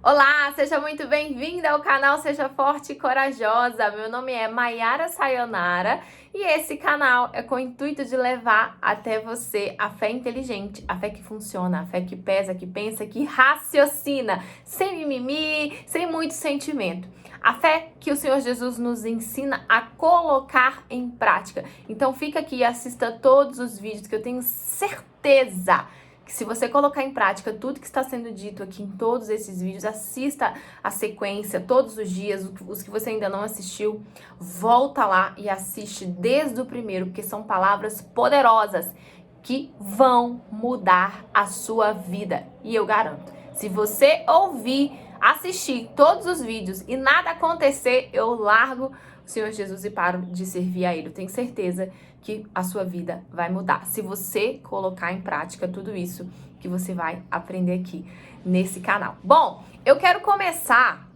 Olá, seja muito bem-vinda ao canal Seja Forte e Corajosa. Meu nome é Maiara Sayonara e esse canal é com o intuito de levar até você a fé inteligente, a fé que funciona, a fé que pesa, que pensa, que raciocina, sem mimimi, sem muito sentimento. A fé que o Senhor Jesus nos ensina a colocar em prática. Então fica aqui e assista todos os vídeos que eu tenho certeza que se você colocar em prática tudo que está sendo dito aqui em todos esses vídeos, assista a sequência todos os dias, os que você ainda não assistiu, volta lá e assiste desde o primeiro, porque são palavras poderosas que vão mudar a sua vida. E eu garanto, se você ouvir, assistir todos os vídeos e nada acontecer, eu largo o Senhor Jesus e paro de servir a Ele. Eu tenho certeza que a sua vida vai mudar. Se você colocar em prática tudo isso que você vai aprender aqui nesse canal. Bom, eu quero começar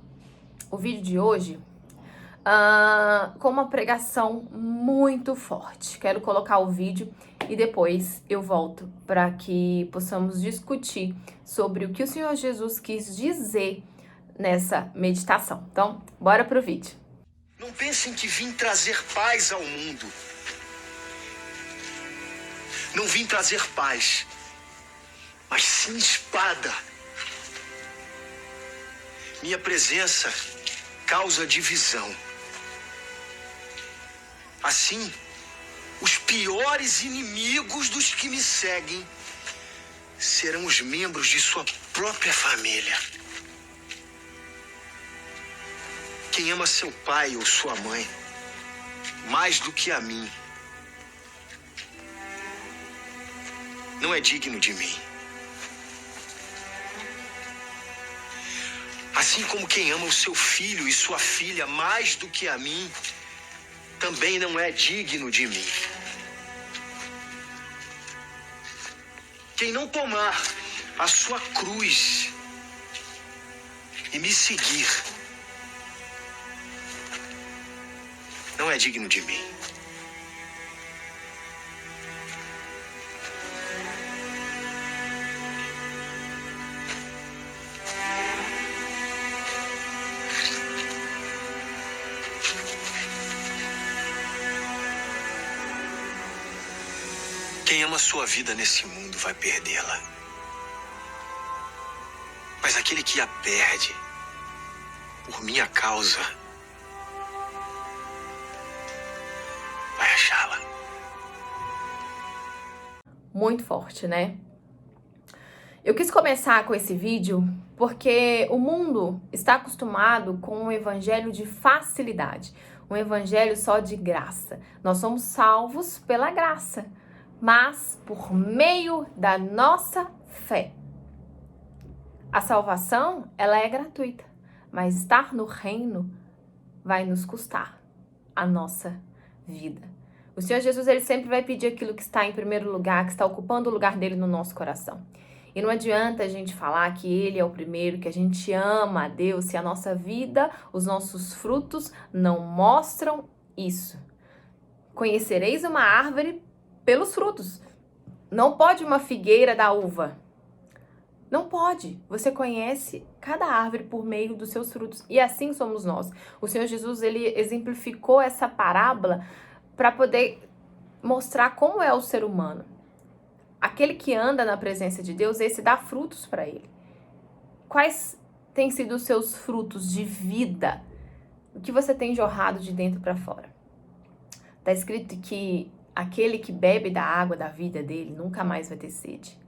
o vídeo de hoje com uma pregação muito forte. Quero colocar o vídeo e depois eu volto para que possamos discutir sobre o que o Senhor Jesus quis dizer nessa meditação. Então, bora pro vídeo. Não pensem que vim trazer paz ao mundo. Não vim trazer paz, mas sim espada. Minha presença causa divisão. Assim, os piores inimigos dos que me seguem serão os membros de sua própria família. Quem ama seu pai ou sua mãe mais do que a mim não é digno de mim. Assim como quem ama o seu filho e sua filha mais do que a mim também não é digno de mim. Quem não tomar a sua cruz e me seguir não é digno de mim. Quem ama sua vida nesse mundo vai perdê-la. Mas aquele que a perde por minha causa vai achá-la. Muito forte, né? Eu quis começar com esse vídeo porque o mundo está acostumado com um evangelho de facilidade, um evangelho só de graça. Nós somos salvos pela graça, mas por meio da nossa fé. A salvação, ela é gratuita, mas estar no reino vai nos custar a nossa vida. O Senhor Jesus, ele sempre vai pedir aquilo que está em primeiro lugar, que está ocupando o lugar dele no nosso coração. E não adianta a gente falar que ele é o primeiro, que a gente ama a Deus, se a nossa vida, os nossos frutos não mostram isso. Conhecereis uma árvore pelos frutos. Não pode uma figueira dar uva. Não pode. Você conhece cada árvore por meio dos seus frutos. E assim somos nós. O Senhor Jesus, ele exemplificou essa parábola para poder mostrar como é o ser humano. Aquele que anda na presença de Deus, esse dá frutos para ele. Quais têm sido os seus frutos de vida? O que você tem jorrado de dentro para fora? Está escrito que aquele que bebe da água da vida dele nunca mais vai ter sede.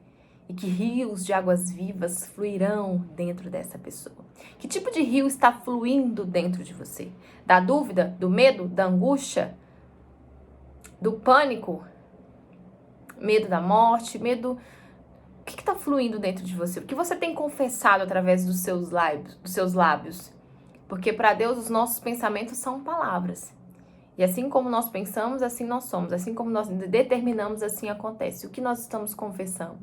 E que rios de águas vivas fluirão dentro dessa pessoa. Que tipo de rio está fluindo dentro de você? Da dúvida, do medo, da angústia, do pânico? Medo da morte, medo... O que está fluindo dentro de você? O que você tem confessado através dos seus lábios? Porque para Deus os nossos pensamentos são palavras. E assim como nós pensamos, assim nós somos. Assim como nós determinamos, assim acontece. O que nós estamos confessando?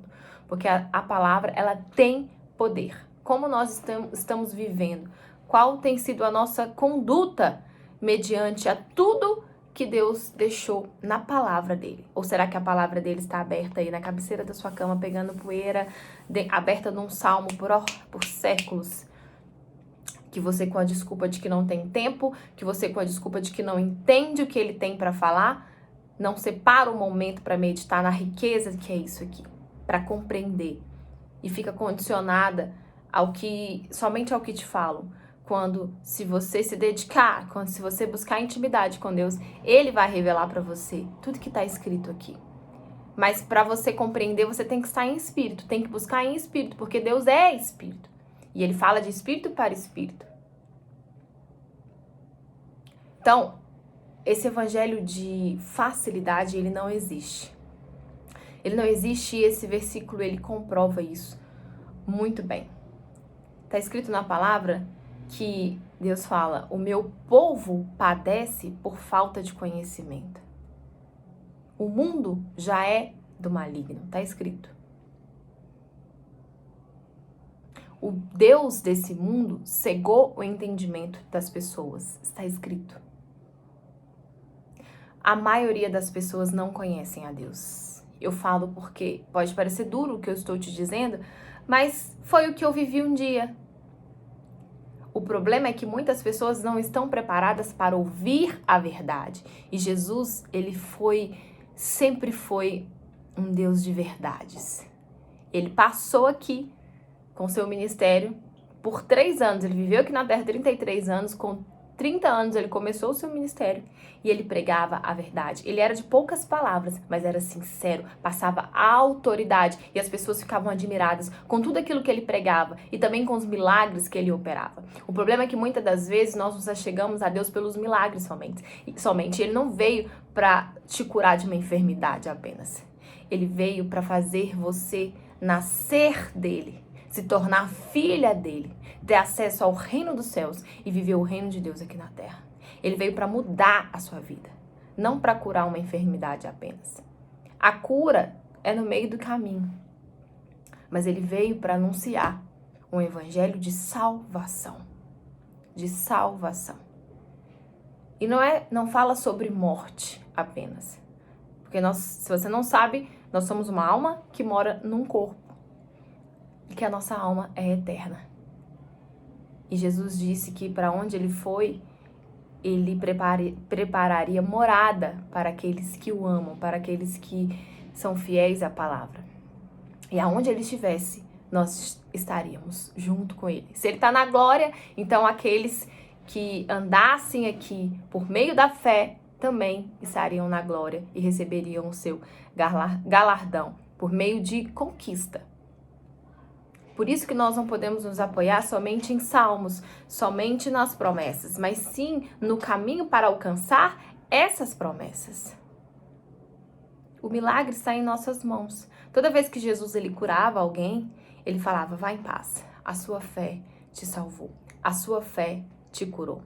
Porque a palavra, ela tem poder. Como nós estamos vivendo? Qual tem sido a nossa conduta mediante a tudo que Deus deixou na palavra dele? Ou será que a palavra dele está aberta aí na cabeceira da sua cama, pegando poeira, aberta num salmo por séculos? que você com a desculpa de que não tem tempo, que você com a desculpa de que não entende o que ele tem para falar, não separa o momento para meditar na riqueza que é isso aqui, para compreender. E fica condicionada somente ao que te falam. Quando, se você se dedicar, se você buscar intimidade com Deus, Ele vai revelar para você tudo que está escrito aqui. Mas para você compreender, você tem que estar em espírito, tem que buscar em espírito, porque Deus é espírito. E Ele fala de espírito para espírito. Então, esse evangelho de facilidade, ele não existe. Ele não existe e esse versículo, ele comprova isso muito bem. Está escrito na palavra que Deus fala, o meu povo padece por falta de conhecimento. O mundo já é do maligno, está escrito. O Deus desse mundo cegou o entendimento das pessoas, está escrito. A maioria das pessoas não conhecem a Deus. Eu falo porque pode parecer duro o que eu estou te dizendo, mas foi o que eu vivi um dia. O problema é que muitas pessoas não estão preparadas para ouvir a verdade. E Jesus, ele sempre foi um Deus de verdades. Ele passou aqui com seu ministério por 3 anos. Ele viveu aqui na Terra 33 anos, com 30 anos ele começou o seu ministério e ele pregava a verdade. Ele era de poucas palavras, mas era sincero, passava autoridade e as pessoas ficavam admiradas com tudo aquilo que ele pregava e também com os milagres que ele operava. O problema é que muitas das vezes nós nos achegamos a Deus pelos milagres somente. Ele não veio para te curar de uma enfermidade apenas. Ele veio para fazer você nascer dele, se tornar filha dele, ter acesso ao reino dos céus e viver o reino de Deus aqui na terra. Ele veio para mudar a sua vida, não para curar uma enfermidade apenas. A cura é no meio do caminho, mas ele veio para anunciar um evangelho de salvação, de salvação. E não fala sobre morte apenas, porque se você não sabe, nós somos uma alma que mora num corpo. E que a nossa alma é eterna. E Jesus disse que para onde ele foi, ele prepararia morada para aqueles que o amam, para aqueles que são fiéis à palavra. E aonde ele estivesse, nós estaríamos junto com ele. Se ele está na glória, então aqueles que andassem aqui por meio da fé também estariam na glória e receberiam o seu galardão por meio de conquista. Por isso que nós não podemos nos apoiar somente em salmos, somente nas promessas, mas sim no caminho para alcançar essas promessas. O milagre está em nossas mãos. Toda vez que Jesus ele curava alguém, ele falava, vá em paz, a sua fé te salvou, a sua fé te curou.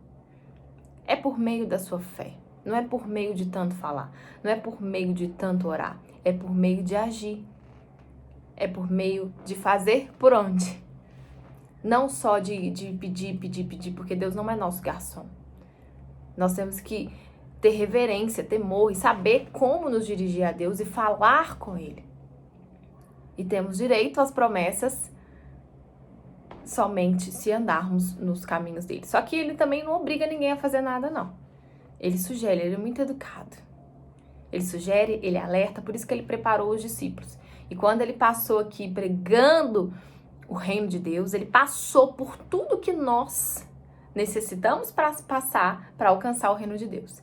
É por meio da sua fé, não é por meio de tanto falar, não é por meio de tanto orar, é por meio de agir. É por meio de fazer por onde? Não só de pedir, porque Deus não é nosso garçom. Nós temos que ter reverência, temor e saber como nos dirigir a Deus e falar com Ele. E temos direito às promessas somente se andarmos nos caminhos dele. Só que ele também não obriga ninguém a fazer nada, não. Ele sugere, ele é muito educado. Ele sugere, ele alerta, por isso que ele preparou os discípulos. E quando ele passou aqui pregando o reino de Deus, ele passou por tudo que nós necessitamos para passar para alcançar o reino de Deus.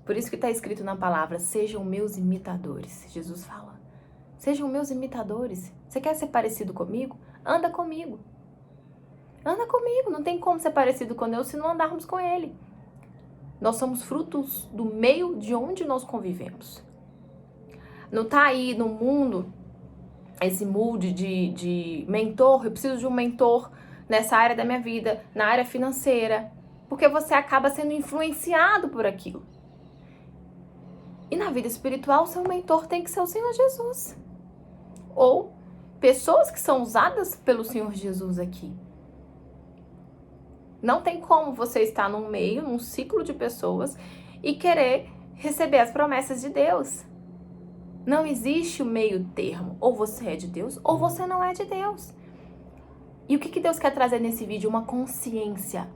Por isso que está escrito na palavra, sejam meus imitadores. Jesus fala, sejam meus imitadores. Você quer ser parecido comigo? Anda comigo. Anda comigo, não tem como ser parecido com Deus se não andarmos com Ele. Nós somos frutos do meio de onde nós convivemos. Não está aí no mundo esse mood de mentor, eu preciso de um mentor nessa área da minha vida, na área financeira, porque você acaba sendo influenciado por aquilo. E na vida espiritual, seu mentor tem que ser o Senhor Jesus. Ou pessoas que são usadas pelo Senhor Jesus aqui. Não tem como você estar num meio, num ciclo de pessoas e querer receber as promessas de Deus. Não existe o meio termo. Ou você é de Deus, ou você não é de Deus. E o que Deus quer trazer nesse vídeo? Uma consciência.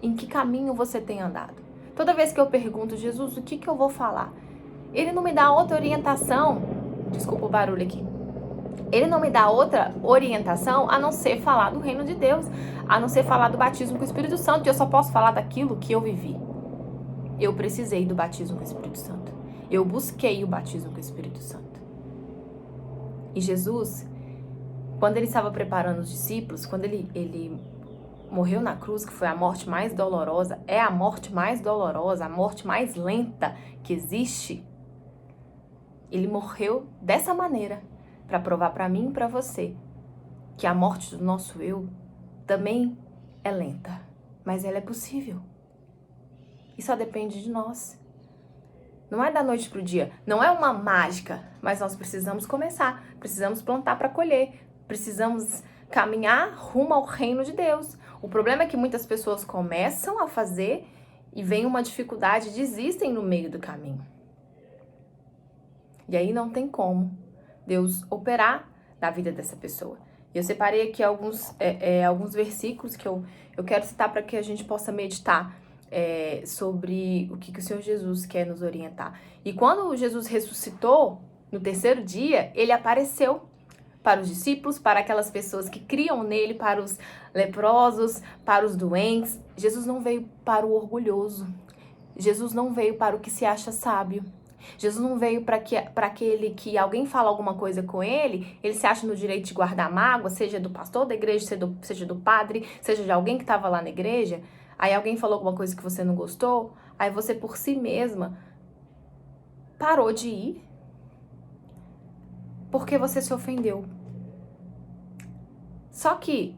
Em que caminho você tem andado? Toda vez que eu pergunto, Jesus, o que eu vou falar? Ele não me dá outra orientação. Desculpa o barulho aqui. Ele não me dá outra orientação a não ser falar do reino de Deus, a não ser falar do batismo com o Espírito Santo. E eu só posso falar daquilo que eu vivi. Eu precisei do batismo com o Espírito Santo. Eu busquei o batismo com o Espírito Santo. E Jesus, quando ele estava preparando os discípulos, quando ele morreu na cruz, que foi a morte mais dolorosa, é a morte mais dolorosa, a morte mais lenta que existe, ele morreu dessa maneira, para provar para mim e para você que a morte do nosso eu também é lenta, mas ela é possível. E só depende de nós. Não é da noite pro dia, não é uma mágica, mas nós precisamos começar, precisamos plantar para colher, precisamos caminhar rumo ao reino de Deus. O problema é que muitas pessoas começam a fazer e vem uma dificuldade, desistem no meio do caminho. E aí não tem como Deus operar na vida dessa pessoa. Eu separei aqui alguns versículos que eu quero citar para que a gente possa meditar sobre o que o Senhor Jesus quer nos orientar. E quando Jesus ressuscitou, no terceiro dia, ele apareceu para os discípulos, para aquelas pessoas que criam nele, para os leprosos, para os doentes. Jesus não veio para o orgulhoso. Jesus não veio para o que se acha sábio. Jesus não veio para aquele que alguém fala alguma coisa com ele se acha no direito de guardar mágoa, seja do pastor da igreja, seja do padre, seja de alguém que estava lá na igreja. Aí alguém falou alguma coisa que você não gostou, aí você por si mesma parou de ir porque você se ofendeu. Só que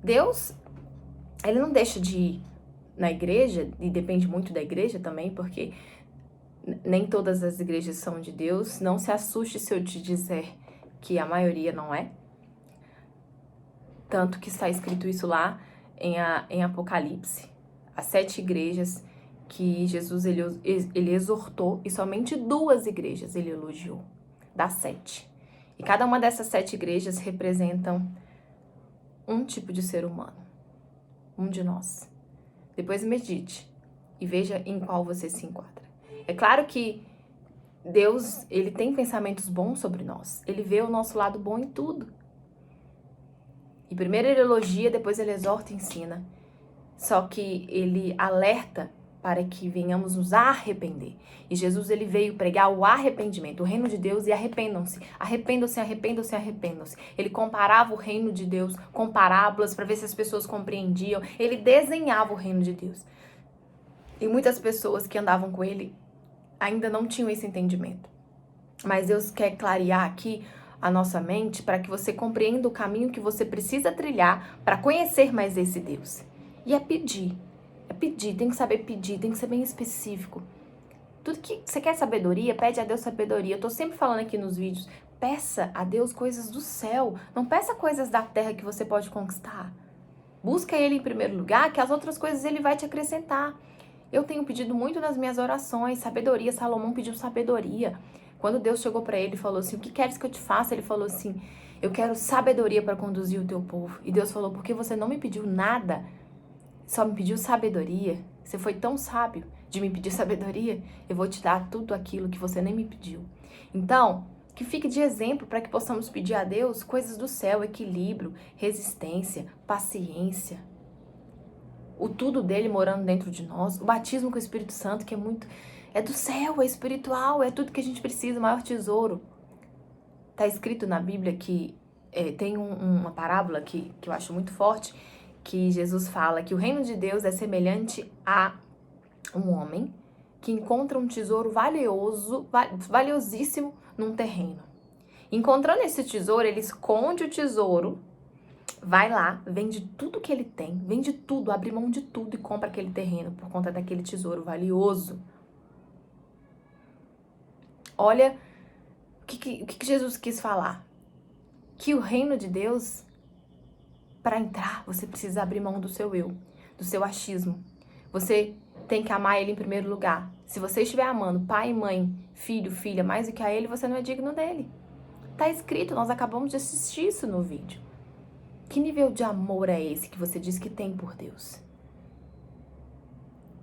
Deus, ele não deixa de ir na igreja, e depende muito da igreja também, porque nem todas as igrejas são de Deus. Não se assuste se eu te dizer que a maioria não é. Tanto que está escrito isso lá em Apocalipse. As 7 igrejas que Jesus ele exortou, e somente 2 igrejas ele elogiou, das 7. E cada uma dessas 7 igrejas representam um tipo de ser humano, um de nós. Depois medite e veja em qual você se enquadra. É claro que Deus, ele tem pensamentos bons sobre nós. Ele vê o nosso lado bom em tudo. E primeiro ele elogia, depois ele exorta e ensina. Só que ele alerta para que venhamos nos arrepender. E Jesus, ele veio pregar o arrependimento, o reino de Deus, e arrependam-se. Arrependam-se, arrependam-se, arrependam-se. Ele comparava o reino de Deus com parábolas para ver se as pessoas compreendiam. Ele desenhava o reino de Deus. E muitas pessoas que andavam com ele ainda não tinham esse entendimento. Mas Deus quer clarear aqui a nossa mente para que você compreenda o caminho que você precisa trilhar para conhecer mais esse Deus. E é pedir, tem que saber pedir, tem que ser bem específico. Tudo que você quer sabedoria, pede a Deus sabedoria. Eu tô sempre falando aqui nos vídeos, peça a Deus coisas do céu, não peça coisas da terra que você pode conquistar. Busca Ele em primeiro lugar, que as outras coisas Ele vai te acrescentar. Eu tenho pedido muito nas minhas orações, sabedoria. Salomão pediu sabedoria. Quando Deus chegou para ele e falou assim, o que queres que eu te faça? Ele falou assim, eu quero sabedoria para conduzir o teu povo. E Deus falou, por que você não me pediu nada? Só me pediu sabedoria? Você foi tão sábio de me pedir sabedoria? Eu vou te dar tudo aquilo que você nem me pediu. Então, que fique de exemplo para que possamos pedir a Deus coisas do céu, equilíbrio, resistência, paciência. O tudo dele morando dentro de nós, o batismo com o Espírito Santo, que é do céu, é espiritual, é tudo que a gente precisa, o maior tesouro. Tá escrito na Bíblia que tem uma parábola que eu acho muito forte, que Jesus fala que o reino de Deus é semelhante a um homem que encontra um tesouro valiosíssimo num terreno. Encontrando esse tesouro, ele esconde o tesouro, vai lá, vende tudo que ele tem, vende tudo, abre mão de tudo e compra aquele terreno por conta daquele tesouro valioso. Olha o que Jesus quis falar. Que o reino de Deus, para entrar, você precisa abrir mão do seu eu, do seu achismo. Você tem que amar ele em primeiro lugar. Se você estiver amando pai, mãe, filho, filha, mais do que a ele, você não é digno dele. Tá escrito, nós acabamos de assistir isso no vídeo. Que nível de amor é esse que você diz que tem por Deus?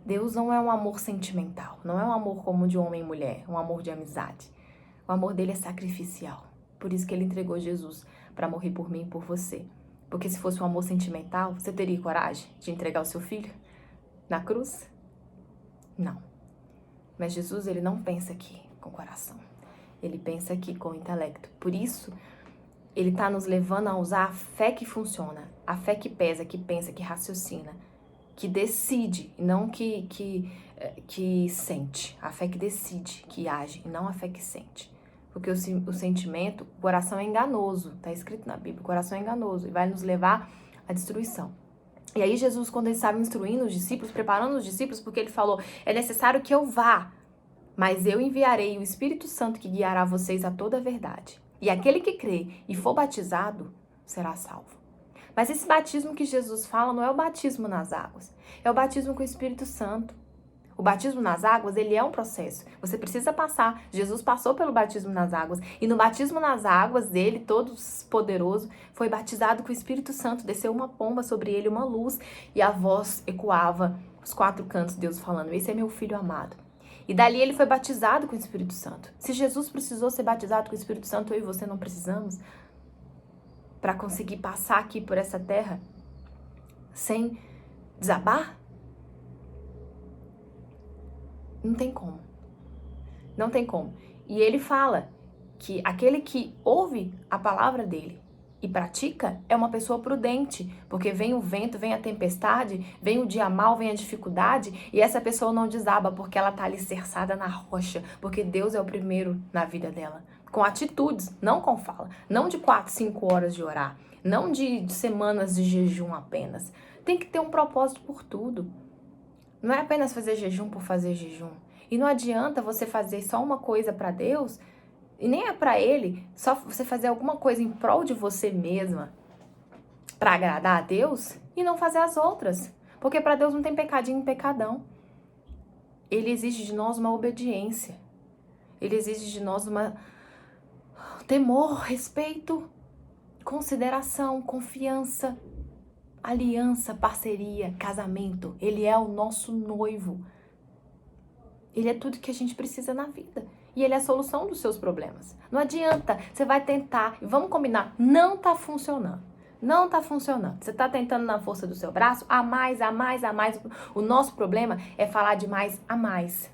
Deus não é um amor sentimental, não é um amor como de homem e mulher, um amor de amizade. O amor dele é sacrificial. Por isso que ele entregou Jesus para morrer por mim e por você. Porque se fosse um amor sentimental, você teria coragem de entregar o seu filho na cruz? Não. Mas Jesus, ele não pensa aqui com o coração. Ele pensa aqui com o intelecto. Por isso, ele está nos levando a usar a fé que funciona, a fé que pesa, que pensa, que raciocina, que decide, e não que sente. A fé que decide, que age, e não a fé que sente. Porque o sentimento, o coração é enganoso, está escrito na Bíblia, o coração é enganoso e vai nos levar à destruição. E aí Jesus, quando ele estava instruindo os discípulos, preparando os discípulos, porque ele falou, é necessário que eu vá, mas eu enviarei o Espírito Santo que guiará vocês a toda a verdade. E aquele que crê e for batizado será salvo. Mas esse batismo que Jesus fala não é o batismo nas águas, é o batismo com o Espírito Santo. O batismo nas águas, ele é um processo. Você precisa passar. Jesus passou pelo batismo nas águas. E no batismo nas águas, ele, todo poderoso, foi batizado com o Espírito Santo. Desceu uma pomba sobre ele, uma luz. E a voz ecoava os 4 cantos, Deus falando, esse é meu filho amado. E dali ele foi batizado com o Espírito Santo. Se Jesus precisou ser batizado com o Espírito Santo, eu e você não precisamos, para conseguir passar aqui por essa terra sem desabar? Não tem como. Não tem como. E ele fala que aquele que ouve a palavra dele e pratica é uma pessoa prudente, porque vem o vento, vem a tempestade, vem o dia mal, vem a dificuldade, e essa pessoa não desaba porque ela tá alicerçada na rocha, porque Deus é o primeiro na vida dela. Com atitudes, não com fala. Não de 4, 5 horas de orar. Não de semanas de jejum apenas. Tem que ter um propósito por tudo. Não é apenas fazer jejum por fazer jejum. E não adianta você fazer só uma coisa para Deus, e nem é para Ele, só você fazer alguma coisa em prol de você mesma, para agradar a Deus, e não fazer as outras. Porque para Deus não tem pecadinho e pecadão. Ele exige de nós uma obediência. Ele exige de nós temor, respeito, consideração, confiança, aliança, parceria, casamento. Ele é o nosso noivo. Ele é tudo que a gente precisa na vida. E ele é a solução dos seus problemas. Não adianta, você vai tentar, e vamos combinar, não tá funcionando. Não tá funcionando. Você tá tentando na força do seu braço, a mais. O nosso problema é falar de mais a mais.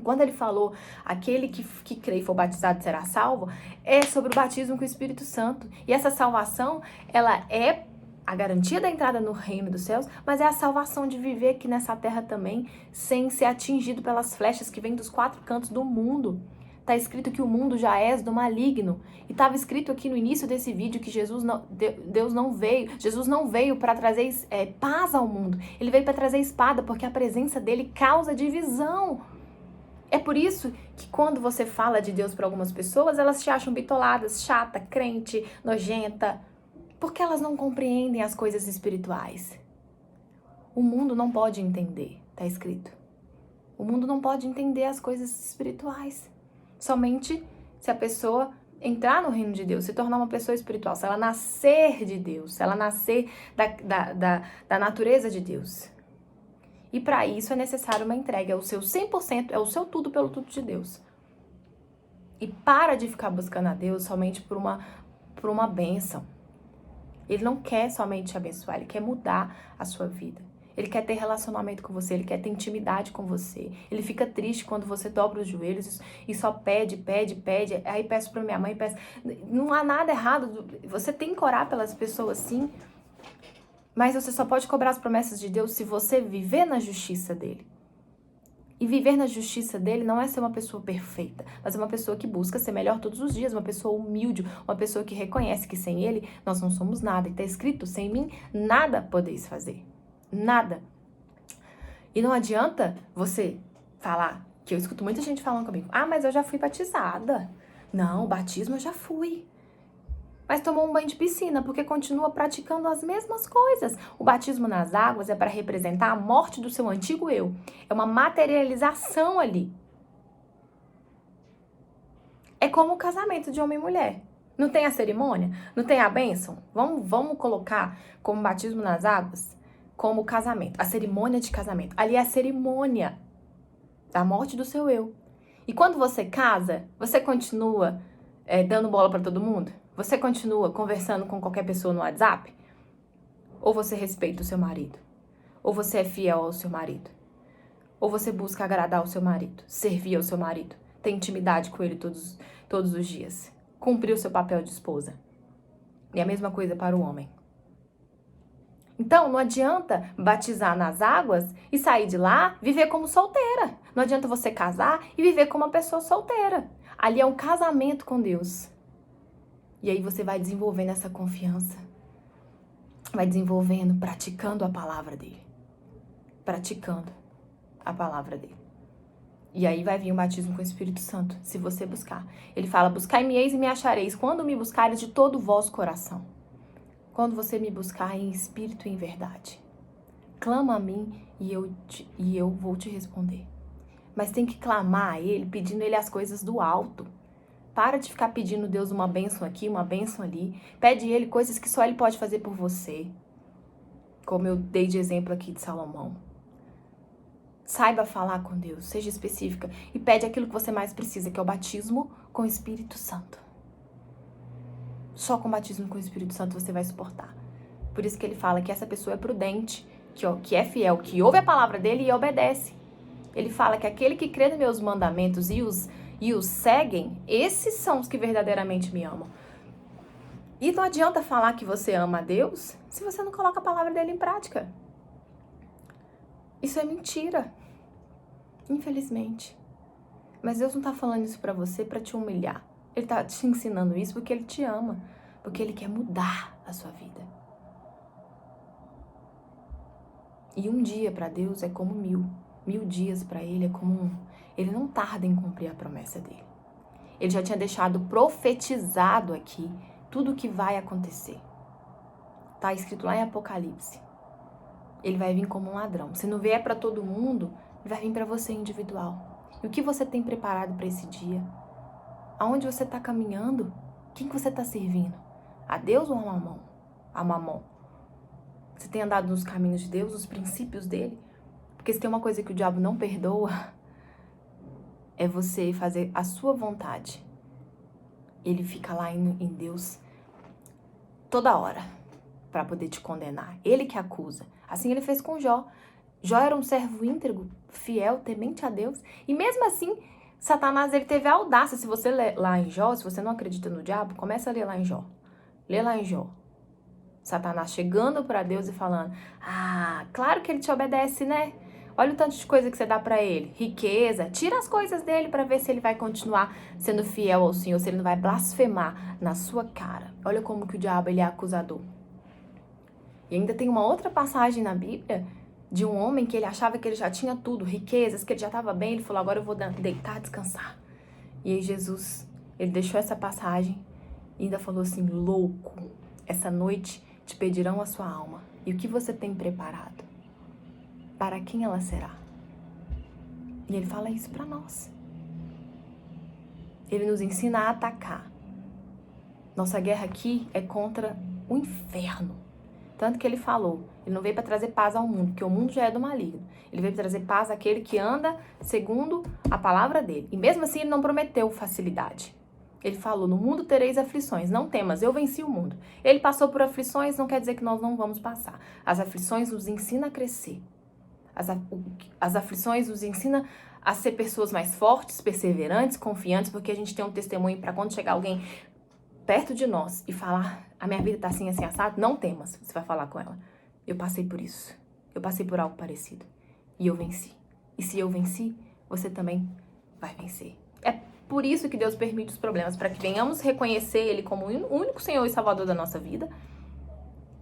Quando ele falou, aquele que crê e for batizado será salvo, é sobre o batismo com o Espírito Santo. E essa salvação, ela é a garantia da entrada no reino dos céus, mas é a salvação de viver aqui nessa terra também, sem ser atingido pelas flechas que vêm dos 4 cantos do mundo. Está escrito que o mundo já é do maligno. E estava escrito aqui no início desse vídeo que Jesus não veio para trazer paz ao mundo. Ele veio para trazer espada, porque a presença dele causa divisão. É por isso que quando você fala de Deus para algumas pessoas, elas te acham bitoladas, chata, crente, nojenta, porque elas não compreendem as coisas espirituais. O mundo não pode entender, tá escrito. O mundo não pode entender as coisas espirituais. Somente se a pessoa entrar no reino de Deus, se tornar uma pessoa espiritual, se ela nascer de Deus, se ela nascer da natureza de Deus. E para isso é necessário uma entrega, é o seu 100%, é o seu tudo pelo tudo de Deus. E para de ficar buscando a Deus somente por uma bênção. Ele não quer somente te abençoar, ele quer mudar a sua vida. Ele quer ter relacionamento com você, ele quer ter intimidade com você. Ele fica triste quando você dobra os joelhos e só pede. Aí peço para minha mãe, peço. Não há nada errado, você tem que orar pelas pessoas sim. Mas você só pode cobrar as promessas de Deus se você viver na justiça dele. E viver na justiça dele não é ser uma pessoa perfeita, mas é uma pessoa que busca ser melhor todos os dias, uma pessoa humilde, uma pessoa que reconhece que sem ele nós não somos nada. E está escrito, sem mim nada podeis fazer. Nada. E não adianta você falar, que eu escuto muita gente falando comigo, mas eu já fui batizada. Não, batismo eu já fui. Mas tomou um banho de piscina, porque continua praticando as mesmas coisas. O batismo nas águas é para representar a morte do seu antigo eu. É uma materialização ali. É como o casamento de homem e mulher. Não tem a cerimônia? Não tem a bênção? Vamos colocar como batismo nas águas, como casamento, a cerimônia de casamento. Ali é a cerimônia da morte do seu eu. E quando você casa, você continua dando bola para todo mundo? Você continua conversando com qualquer pessoa no WhatsApp? Ou você respeita o seu marido? Ou você é fiel ao seu marido? Ou você busca agradar o seu marido, servir ao seu marido, ter intimidade com ele todos os dias, cumprir o seu papel de esposa? E a mesma coisa para o homem. Então, não adianta batizar nas águas e sair de lá, viver como solteira. Não adianta você casar e viver como uma pessoa solteira. Ali é um casamento com Deus. E aí você vai desenvolvendo essa confiança. Vai desenvolvendo, praticando a palavra dele. Praticando a palavra dele. E aí vai vir o batismo com o Espírito Santo, se você buscar. Ele fala, buscai-me-eis e me achareis, quando me buscares de todo o vosso coração. Quando você me buscar em espírito e em verdade. Clama a mim e eu vou te responder. Mas tem que clamar a ele, pedindo ele as coisas do alto. Para de ficar pedindo Deus uma bênção aqui, uma bênção ali. Pede ele coisas que só ele pode fazer por você. Como eu dei de exemplo aqui de Salomão. Saiba falar com Deus, seja específica. E pede aquilo que você mais precisa, que é o batismo com o Espírito Santo. Só com o batismo com o Espírito Santo você vai suportar. Por isso que ele fala que essa pessoa é prudente, que é fiel, que ouve a palavra dele e obedece. Ele fala que aquele que crê nos meus mandamentos e os seguem, esses são os que verdadeiramente me amam. E não adianta falar que você ama a Deus se você não coloca a palavra dele em prática. Isso é mentira. Infelizmente. Mas Deus não está falando isso para você para te humilhar. Ele está te ensinando isso porque ele te ama. Porque ele quer mudar a sua vida. E um dia para Deus é como 1000. 1000 dias para ele é como um. Ele não tarda em cumprir a promessa dele. Ele já tinha deixado profetizado aqui tudo o que vai acontecer. Está escrito lá em Apocalipse. Ele vai vir como um ladrão. Se não vier para todo mundo, ele vai vir para você individual. E o que você tem preparado para esse dia? Aonde você está caminhando? Quem que você está servindo? A Deus ou a Mamon? A Mamon. Você tem andado nos caminhos de Deus, nos princípios dele? Porque se tem uma coisa que o diabo não perdoa, é você fazer a sua vontade. Ele fica lá em Deus toda hora para poder te condenar. Ele que acusa. Assim ele fez com Jó. Jó era um servo íntegro, fiel, temente a Deus. E mesmo assim, Satanás ele teve a audácia. Se você ler lá em Jó, se você não acredita no diabo, começa a ler lá em Jó. Lê lá em Jó. Satanás chegando para Deus e falando, claro que ele te obedece, né? Olha o tanto de coisa que você dá para ele. Riqueza. Tira as coisas dele para ver se ele vai continuar sendo fiel ao Senhor, se ele não vai blasfemar na sua cara. Olha como que o diabo ele é acusador. E ainda tem uma outra passagem na Bíblia de um homem que ele achava que ele já tinha tudo, riquezas, que ele já estava bem. Ele falou, agora eu vou deitar, descansar. E aí Jesus, ele deixou essa passagem e ainda falou assim, louco, essa noite te pedirão a sua alma. E o que você tem preparado? Para quem ela será? E ele fala isso para nós. Ele nos ensina a atacar. Nossa guerra aqui é contra o inferno. Tanto que ele falou, ele não veio para trazer paz ao mundo, porque o mundo já é do maligno. Ele veio para trazer paz àquele que anda segundo a palavra dele. E mesmo assim ele não prometeu facilidade. Ele falou, no mundo tereis aflições, não temas, eu venci o mundo. Ele passou por aflições, não quer dizer que nós não vamos passar. As aflições nos ensinam a crescer. As aflições nos ensinam a ser pessoas mais fortes, perseverantes, confiantes, porque a gente tem um testemunho para quando chegar alguém perto de nós e falar, a minha vida tá assim, assim, assado, não temas, você vai falar com ela. Eu passei por isso, eu passei por algo parecido e eu venci. E se eu venci, você também vai vencer. É por isso que Deus permite os problemas, para que venhamos reconhecer Ele como o único Senhor e Salvador da nossa vida.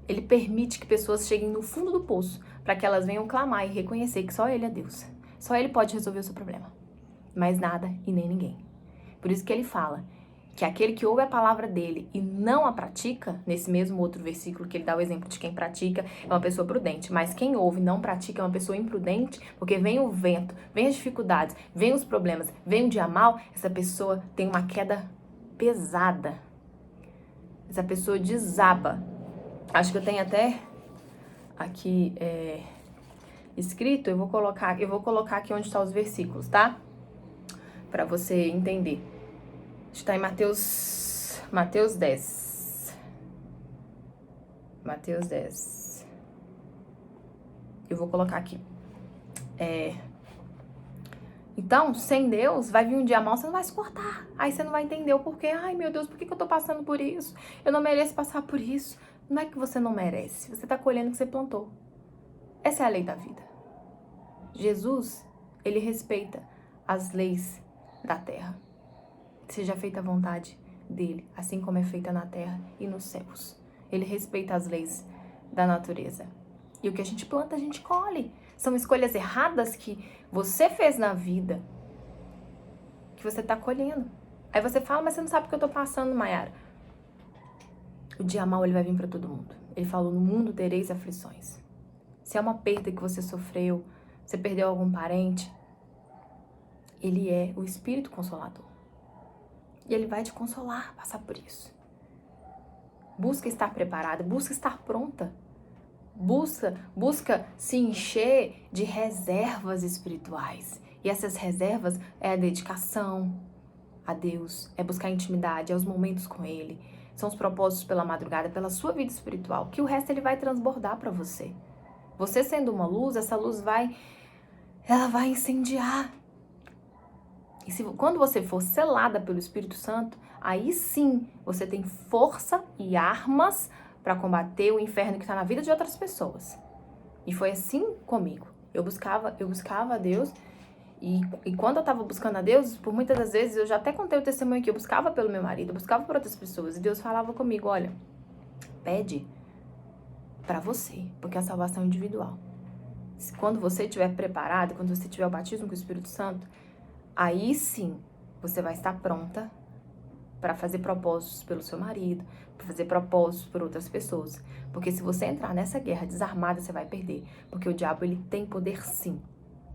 Ele permite que pessoas cheguem no fundo do poço, para que elas venham clamar e reconhecer que só Ele é Deus. Só Ele pode resolver o seu problema. Mais nada e nem ninguém. Por isso que Ele fala que aquele que ouve a palavra dele e não a pratica, nesse mesmo outro versículo que ele dá o exemplo de quem pratica, é uma pessoa prudente. Mas quem ouve e não pratica é uma pessoa imprudente, porque vem o vento, vem as dificuldades, vem os problemas, vem o dia mal, essa pessoa tem uma queda pesada. essa pessoa desaba. Acho que eu tenho até aqui escrito, eu vou colocar aqui onde estão os versículos, tá? Para você entender. Está em Mateus 10. Mateus 10. Eu vou colocar aqui. Então, sem Deus, vai vir um dia mal, você não vai suportar. Aí você não vai entender o porquê. Ai, meu Deus, por que eu tô passando por isso? Eu não mereço passar por isso. Não é que você não merece. Você tá colhendo o que você plantou. Essa é a lei da vida. Jesus, ele respeita as leis da terra. Seja feita a vontade dele, assim como é feita na terra e nos céus. Ele respeita as leis da natureza. E o que a gente planta, a gente colhe. São escolhas erradas que você fez na vida, que você tá colhendo. Aí você fala, mas você não sabe o que eu tô passando, Mayara. O dia mau, ele vai vir para todo mundo. Ele falou, no mundo tereis aflições. Se é uma perda que você sofreu, você perdeu algum parente, ele é o Espírito Consolador. E ele vai te consolar, passar por isso. Busca estar preparada, busca estar pronta. Busca se encher de reservas espirituais. E essas reservas é a dedicação a Deus, é buscar intimidade, é os momentos com Ele. São os propósitos pela madrugada, pela sua vida espiritual, que o resto Ele vai transbordar para você. Você sendo uma luz, essa luz vai incendiar. E quando você for selada pelo Espírito Santo, aí sim você tem força e armas para combater o inferno que está na vida de outras pessoas. E foi assim comigo. Eu buscava a Deus e quando eu estava buscando a Deus, por muitas das vezes, eu já até contei o testemunho aqui, eu buscava pelo meu marido, eu buscava por outras pessoas e Deus falava comigo, olha, pede para você, porque a salvação é individual. Quando você estiver preparado, quando você tiver o batismo com o Espírito Santo, aí sim você vai estar pronta para fazer propósitos pelo seu marido, para fazer propósitos por outras pessoas. Porque se você entrar nessa guerra desarmada, você vai perder. Porque o diabo, ele tem poder sim.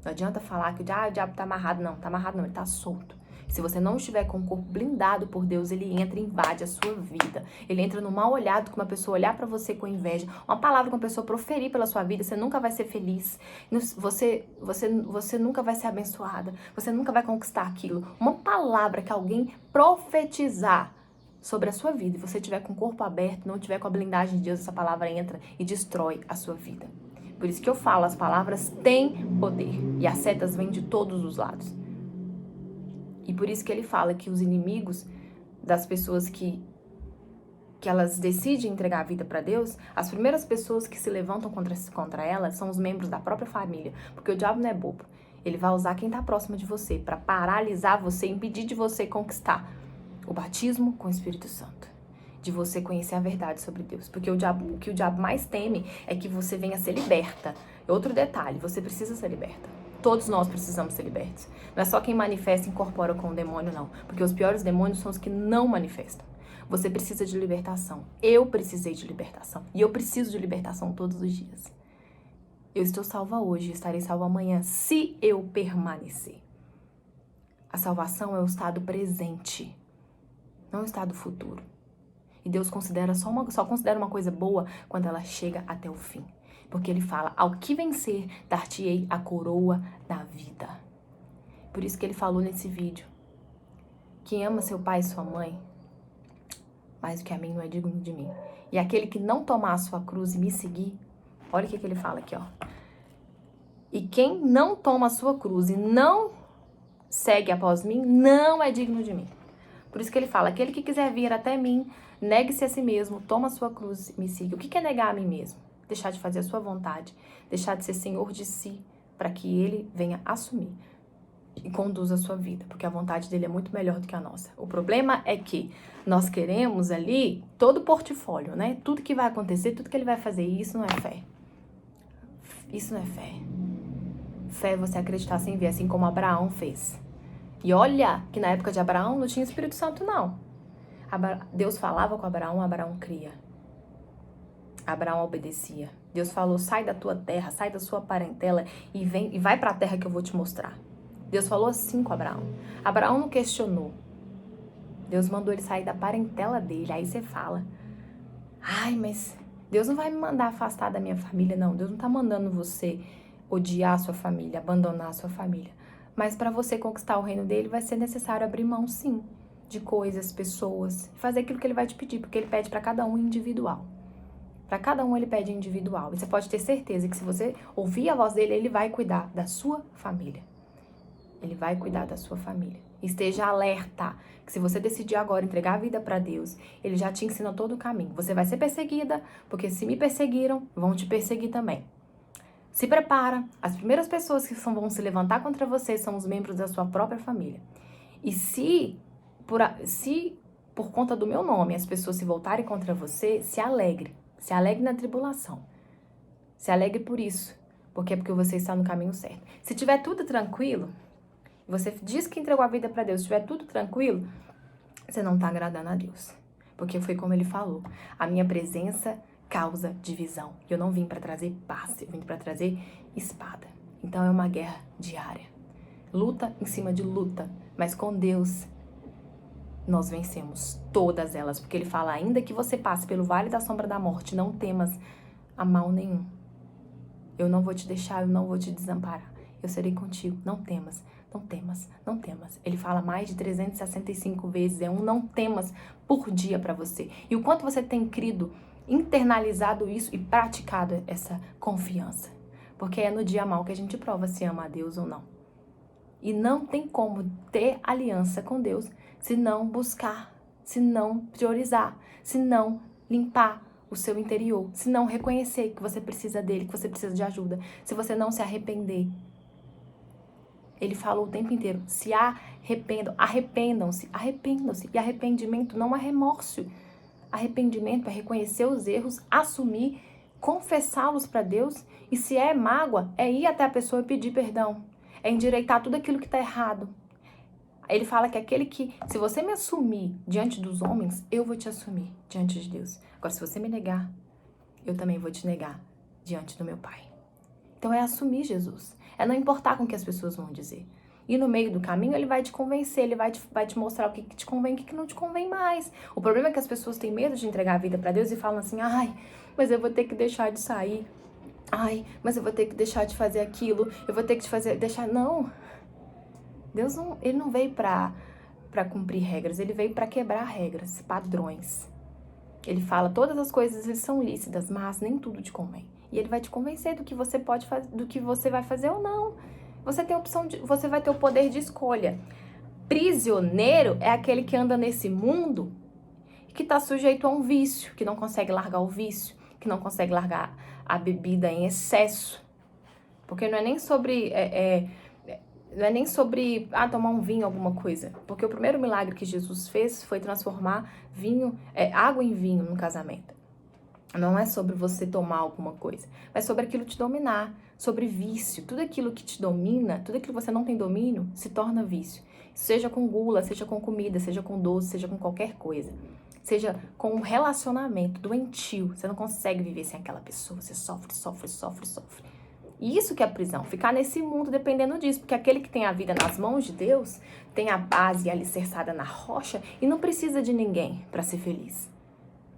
Não adianta falar que o diabo tá amarrado. Não, tá amarrado não, ele tá solto. Se você não estiver com o corpo blindado por Deus, ele entra e invade a sua vida. Ele entra no mal olhado, que uma pessoa olhar pra você com inveja, uma palavra que uma pessoa proferir pela sua vida, você nunca vai ser feliz. Você nunca vai ser abençoada. Você nunca vai conquistar aquilo. Uma palavra que alguém profetizar sobre a sua vida, e você tiver com o corpo aberto, não tiver com a blindagem de Deus, essa palavra entra e destrói a sua vida. Por isso que eu falo, as palavras têm poder. E as setas vêm de todos os lados. E por isso que ele fala que os inimigos das pessoas que elas decidem entregar a vida para Deus, as primeiras pessoas que se levantam contra elas são os membros da própria família. Porque o diabo não é bobo. Ele vai usar quem está próximo de você para paralisar você, impedir de você conquistar o batismo com o Espírito Santo. De você conhecer a verdade sobre Deus. Porque o que o diabo mais teme é que você venha ser liberta. Outro detalhe, você precisa ser liberta. Todos nós precisamos ser libertos. Não é só quem manifesta e incorpora com o demônio, não. Porque os piores demônios são os que não manifestam. Você precisa de libertação. Eu precisei de libertação. E eu preciso de libertação todos os dias. Eu estou salva hoje, estarei salva amanhã, se eu permanecer. A salvação é o estado presente, não o estado futuro. E Deus só considera uma coisa boa quando ela chega até o fim. Porque ele fala, ao que vencer, dar-te-ei a coroa da vida. Por isso que ele falou nesse vídeo. Quem ama seu pai e sua mãe, mais do que a mim, não é digno de mim. E aquele que não tomar a sua cruz e me seguir, olha o que ele fala aqui, ó. E quem não toma a sua cruz e não segue após mim, não é digno de mim. Por isso que ele fala, aquele que quiser vir até mim, negue-se a si mesmo, toma a sua cruz e me siga. O que é negar a mim mesmo? Deixar de fazer a sua vontade, deixar de ser senhor de si, para que ele venha assumir e conduza a sua vida, porque a vontade dele é muito melhor do que a nossa. O problema é que nós queremos ali todo o portfólio, né? Tudo que vai acontecer, tudo que ele vai fazer, e isso não é fé. Isso não é fé. Fé é você acreditar sem ver, assim como Abraão fez. E olha que na época de Abraão não tinha Espírito Santo, não. Deus falava com Abraão, Abraão cria. Abraão obedecia. Deus falou, sai da tua terra, sai da sua parentela e vai para a terra que eu vou te mostrar. Deus falou assim com Abraão. Abraão não questionou. Deus mandou ele sair da parentela dele. Aí você fala, Ai, mas Deus não vai me mandar afastar da minha família, não. Deus não tá mandando você odiar a sua família, abandonar a sua família. Mas para você conquistar o reino dele, vai ser necessário abrir mão, sim, de coisas, pessoas, fazer aquilo que ele vai te pedir, porque ele pede para cada um individual. Para cada um ele pede individual. E você pode ter certeza que se você ouvir a voz dele, ele vai cuidar da sua família. Ele vai cuidar da sua família. Esteja alerta, que se você decidir agora entregar a vida para Deus, ele já te ensina todo o caminho. Você vai ser perseguida, porque se me perseguiram, vão te perseguir também. Se prepara, as primeiras pessoas que vão se levantar contra você são os membros da sua própria família. E se por conta do meu nome as pessoas se voltarem contra você, se alegre na tribulação. Se alegre por isso, porque você está no caminho certo. Se tiver tudo tranquilo, você diz que entregou a vida para Deus, se tiver tudo tranquilo, você não está agradando a Deus. Porque foi como ele falou, a minha presença causa divisão. Eu não vim para trazer paz, eu vim para trazer espada. Então é uma guerra diária. Luta em cima de luta, mas com Deus nós vencemos todas elas. Porque ele fala, ainda que você passe pelo vale da sombra da morte, não temas a mal nenhum. Eu não vou te deixar, eu não vou te desamparar. Eu serei contigo, não temas. Não temas, não temas. Ele fala mais de 365 vezes, é um não temas por dia para você. E o quanto você tem crido, internalizado isso e praticado essa confiança. Porque é no dia mal que a gente prova se ama a Deus ou não. E não tem como ter aliança com Deus se não buscar, se não priorizar, se não limpar o seu interior, se não reconhecer que você precisa dele, que você precisa de ajuda, se você não se arrepender. Ele falou o tempo inteiro, se arrependam, arrependam-se. E arrependimento não é remorso. Arrependimento é reconhecer os erros, assumir, confessá-los para Deus. E se é mágoa, é ir até a pessoa e pedir perdão. É endireitar tudo aquilo que está errado. Ele fala que aquele que, se você me assumir diante dos homens, eu vou te assumir diante de Deus. Agora, se você me negar, eu também vou te negar diante do meu Pai. Então é assumir Jesus. É não importar com o que as pessoas vão dizer. E no meio do caminho ele vai te convencer, ele vai te mostrar o que te convém e o que não te convém mais. O problema é que as pessoas têm medo de entregar a vida para Deus e falam assim, ai, mas eu vou ter que deixar de sair. Ai, mas eu vou ter que deixar de fazer aquilo. Eu vou ter que deixar... Não. Deus não, ele não veio para cumprir regras, ele veio para quebrar regras, padrões. Ele fala, todas as coisas eles são lícitas, mas nem tudo te convém. E ele vai te convencer do que você pode fazer, do que você vai fazer ou não. Você tem a opção você vai ter o poder de escolha. Prisioneiro é aquele que anda nesse mundo que está sujeito a um vício, que não consegue largar o vício, que não consegue largar a bebida em excesso. Porque não é nem sobre tomar um vinho, alguma coisa. Porque o primeiro milagre que Jesus fez foi transformar água em vinho no casamento. Não é sobre você tomar alguma coisa, mas sobre aquilo te dominar, sobre vício. Tudo aquilo que te domina, tudo aquilo que você não tem domínio, se torna vício. Seja com gula, seja com comida, seja com doce, seja com qualquer coisa. Seja com um relacionamento doentio. Você não consegue viver sem aquela pessoa, você sofre. E isso que é a prisão, ficar nesse mundo dependendo disso. Porque aquele que tem a vida nas mãos de Deus, tem a base alicerçada na rocha e não precisa de ninguém para ser feliz.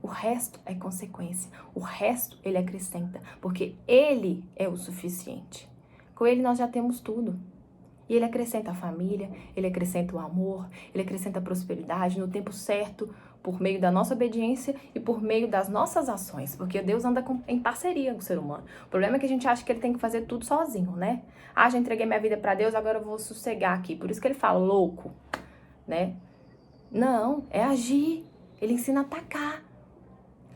O resto é consequência. O resto ele acrescenta, porque ele é o suficiente. Com ele nós já temos tudo. E ele acrescenta a família, ele acrescenta o amor, ele acrescenta a prosperidade no tempo certo, por meio da nossa obediência e por meio das nossas ações. Porque Deus anda em parceria com o ser humano. O problema é que a gente acha que ele tem que fazer tudo sozinho, né? Ah, já entreguei minha vida para Deus, agora eu vou sossegar aqui. Por isso que ele fala louco, né? Não, é agir. Ele ensina a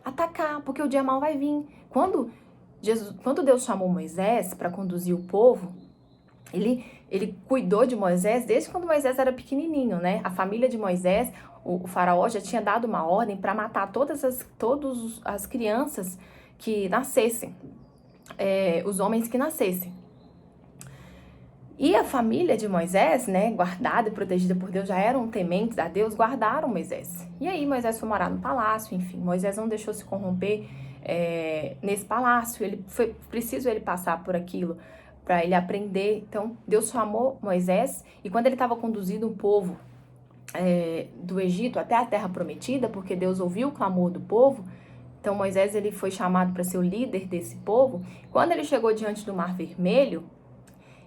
atacar, porque o dia mal vai vir. Quando Deus chamou Moisés para conduzir o povo, ele cuidou de Moisés desde quando Moisés era pequenininho, né? A família de Moisés, o faraó já tinha dado uma ordem para matar todas as crianças que nascessem, os homens que nascessem. E a família de Moisés, né, guardada e protegida por Deus, já eram tementes a Deus, guardaram Moisés. E aí Moisés foi morar no palácio, enfim, Moisés não deixou se corromper nesse palácio, foi preciso ele passar por aquilo para ele aprender. Então Deus chamou Moisés e quando ele estava conduzindo o povo do Egito até a terra prometida, porque Deus ouviu o clamor do povo, Então Moisés ele foi chamado para ser o líder desse povo. Quando ele chegou diante do Mar Vermelho,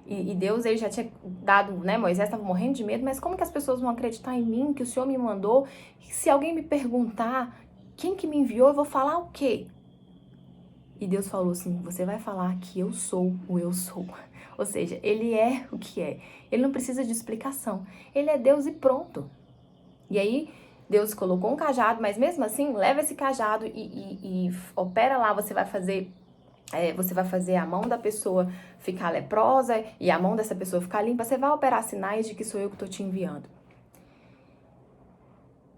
e Deus ele já tinha dado, né? Moisés estava morrendo de medo, mas como que as pessoas vão acreditar em mim, que o Senhor me mandou? Se alguém me perguntar quem que me enviou, eu vou falar o quê? E Deus falou assim, você vai falar que eu sou o eu sou. Ou seja, ele é o que é. Ele não precisa de explicação. Ele é Deus e pronto. E aí, Deus colocou um cajado, mas mesmo assim, leva esse cajado e opera lá, você vai fazer a mão da pessoa ficar leprosa e a mão dessa pessoa ficar limpa, você vai operar sinais de que sou eu que estou te enviando.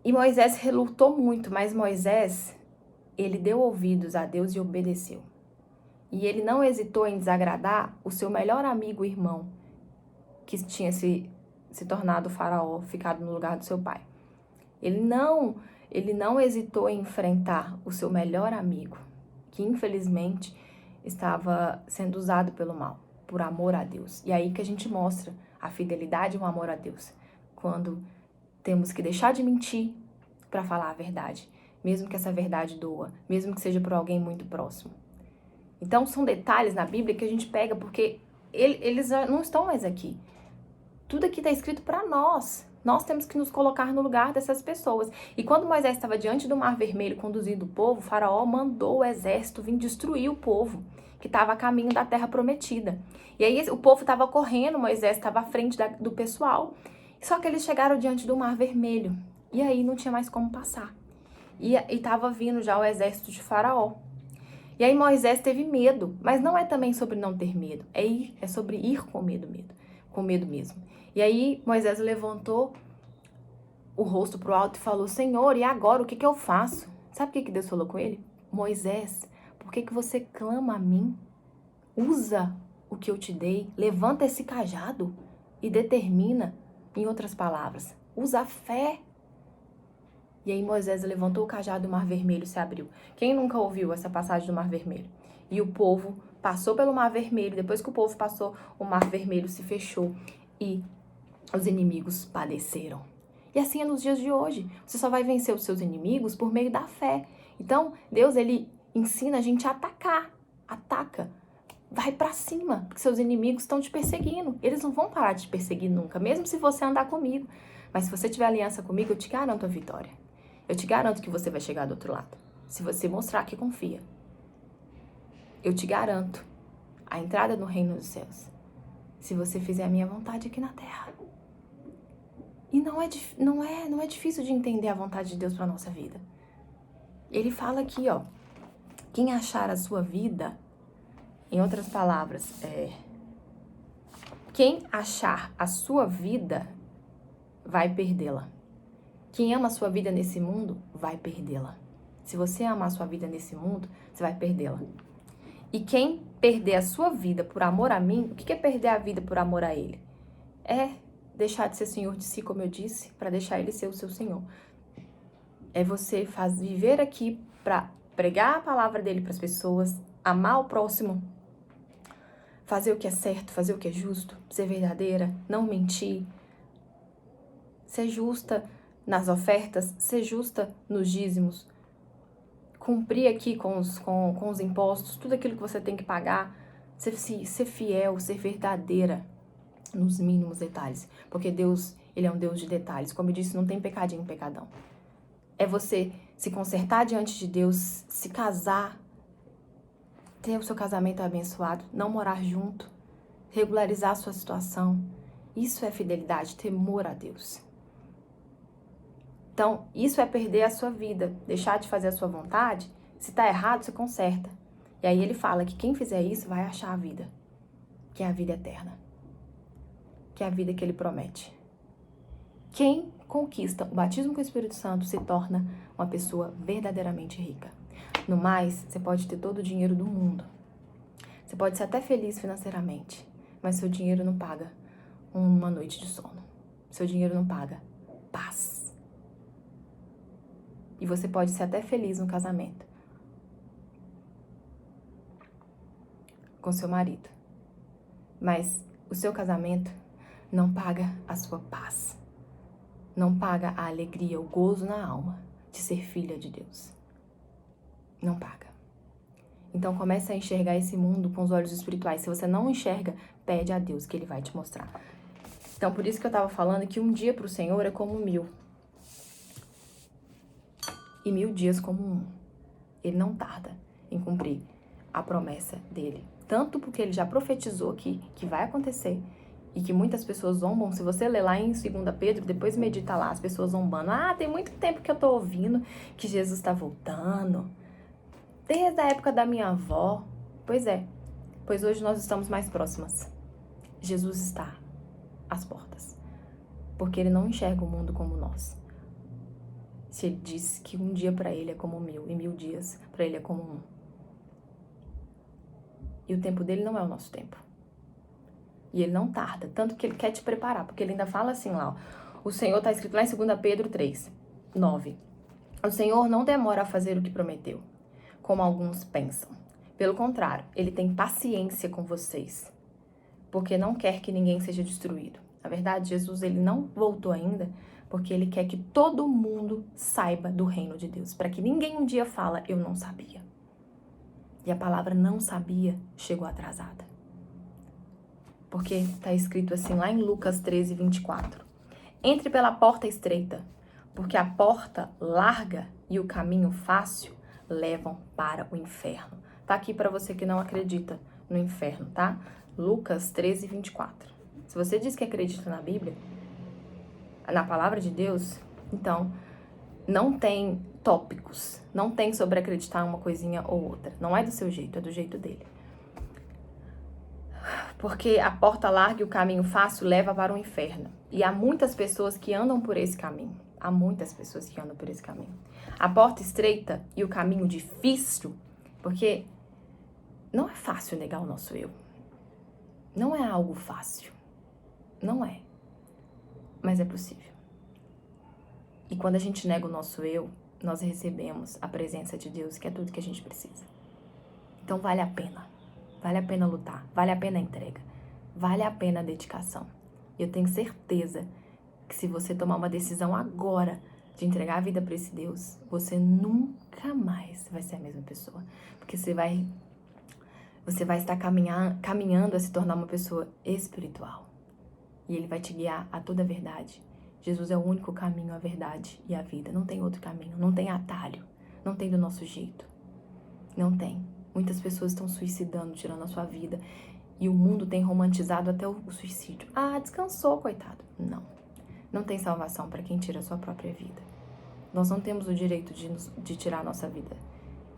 E Moisés relutou muito, mas Moisés, ele deu ouvidos a Deus e obedeceu. E ele não hesitou em desagradar o seu melhor amigo e irmão, que tinha se tornado faraó, ficado no lugar do seu pai. Ele não hesitou em enfrentar o seu melhor amigo, que infelizmente estava sendo usado pelo mal, por amor a Deus. E aí que a gente mostra a fidelidade e o amor a Deus, quando temos que deixar de mentir para falar a verdade, mesmo que essa verdade doa, mesmo que seja por alguém muito próximo. Então são detalhes na Bíblia que a gente pega porque eles não estão mais aqui. Tudo aqui está escrito para nós. Nós temos que nos colocar no lugar dessas pessoas. E quando Moisés estava diante do Mar Vermelho conduzindo o povo, o faraó mandou o exército vir destruir o povo que estava a caminho da terra prometida. E aí o povo estava correndo, Moisés estava à frente do pessoal. Só que eles chegaram diante do Mar Vermelho. E aí não tinha mais como passar. E estava vindo já o exército de faraó. E aí Moisés teve medo. Mas não é também sobre não ter medo. É sobre ir com medo mesmo. E aí Moisés levantou o rosto pro alto e falou, Senhor, e agora o que eu faço? Sabe o que Deus falou com ele? Moisés, por que você clama a mim? Usa o que eu te dei, levanta esse cajado e determina, em outras palavras, usa a fé. E aí Moisés levantou o cajado e o Mar Vermelho se abriu. Quem nunca ouviu essa passagem do Mar Vermelho? E o povo passou pelo Mar Vermelho, depois que o povo passou, o Mar Vermelho se fechou e os inimigos padeceram. E assim é nos dias de hoje. Você só vai vencer os seus inimigos por meio da fé. Então, Deus, ele ensina a gente a atacar. Ataca. Vai pra cima, porque seus inimigos estão te perseguindo. Eles não vão parar de te perseguir nunca, mesmo se você andar comigo. Mas se você tiver aliança comigo, eu te garanto a vitória. Eu te garanto que você vai chegar do outro lado. Se você mostrar que confia. Eu te garanto a entrada no reino dos céus. Se você fizer a minha vontade aqui na terra. E não é difícil de entender a vontade de Deus para nossa vida. Ele fala aqui, ó, quem achar a sua vida, em outras palavras, quem achar a sua vida vai perdê-la. Quem ama a sua vida nesse mundo vai perdê-la. Se você amar a sua vida nesse mundo, você vai perdê-la. E quem perder a sua vida por amor a mim, o que é perder a vida por amor a ele? É deixar de ser senhor de si, como eu disse, para deixar ele ser o seu senhor. É você viver aqui para pregar a palavra dele para as pessoas, amar o próximo, fazer o que é certo, fazer o que é justo, ser verdadeira, não mentir, ser justa nas ofertas, ser justa nos dízimos, cumprir aqui com os impostos, tudo aquilo que você tem que pagar, ser fiel, ser verdadeira nos mínimos detalhes, porque Deus, ele é um Deus de detalhes. Como eu disse, não tem pecadinho, pecadão. É você se consertar diante de Deus, se casar, ter o seu casamento abençoado, não morar junto, regularizar a sua situação. Isso é fidelidade, temor a Deus. Então, isso é perder a sua vida, deixar de fazer a sua vontade. Se tá errado, você conserta. E aí ele fala que quem fizer isso vai achar a vida, que é a vida eterna, que é a vida que ele promete. Quem conquista o batismo com o Espírito Santo se torna uma pessoa verdadeiramente rica. No mais, você pode ter todo o dinheiro do mundo. Você pode ser até feliz financeiramente, mas seu dinheiro não paga uma noite de sono. Seu dinheiro não paga paz. E você pode ser até feliz no casamento com seu marido, mas o seu casamento não paga a sua paz, não paga a alegria, o gozo na alma de ser filha de Deus. Não paga. Então comece a enxergar esse mundo com os olhos espirituais. Se você não enxerga, pede a Deus que Ele vai te mostrar. Então por isso que eu tava falando que um dia pro Senhor é como 1000. E 1000 dias como um. Ele não tarda em cumprir a promessa dele. Tanto porque ele já profetizou que vai acontecer e que muitas pessoas zombam. Se você ler lá em 2 Pedro, depois medita lá, as pessoas zombando. Ah, tem muito tempo que eu tô ouvindo que Jesus tá voltando. Desde a época da minha avó. Pois é, pois hoje nós estamos mais próximas. Jesus está às portas. Porque ele não enxerga o mundo como nós. Se ele diz que um dia para ele é como 1000 e 1000 dias para ele é como um. E o tempo dele não é o nosso tempo. E ele não tarda, tanto que ele quer te preparar, porque ele ainda fala assim lá, ó, o Senhor está escrito lá em 2 Pedro 3, 9. O Senhor não demora a fazer o que prometeu, como alguns pensam. Pelo contrário, ele tem paciência com vocês, porque não quer que ninguém seja destruído. Na verdade, Jesus ele não voltou ainda, porque ele quer que todo mundo saiba do reino de Deus, para que ninguém um dia fala, eu não sabia. E a palavra não sabia chegou atrasada. Porque está escrito assim lá em Lucas 13, 24. Entre pela porta estreita, porque a porta larga e o caminho fácil levam para o inferno. Tá aqui para você que não acredita no inferno, tá? Lucas 13, 24. Se você diz que acredita na Bíblia, na palavra de Deus, então não tem tópicos, não tem sobre acreditar uma coisinha ou outra. Não é do seu jeito, é do jeito dele. Porque a porta larga e o caminho fácil leva para o inferno. E há muitas pessoas que andam por esse caminho. Há muitas pessoas que andam por esse caminho. A porta estreita e o caminho difícil, porque não é fácil negar o nosso eu. Não é algo fácil. Não é. Mas é possível. E quando a gente nega o nosso eu, nós recebemos a presença de Deus, que é tudo que a gente precisa. Então vale a pena. Vale a pena lutar. Vale a pena a entrega. Vale a pena a dedicação. E eu tenho certeza que se você tomar uma decisão agora de entregar a vida para esse Deus, você nunca mais vai ser a mesma pessoa. Porque você vai estar caminhando a se tornar uma pessoa espiritual. E Ele vai te guiar a toda a verdade. Jesus é o único caminho, a verdade e a vida. Não tem outro caminho, não tem atalho, não tem do nosso jeito. Não tem. Muitas pessoas estão suicidando, tirando a sua vida. E o mundo tem romantizado até o suicídio. Ah, descansou, coitado. Não. Não tem salvação para quem tira a sua própria vida. Nós não temos o direito de tirar a nossa vida.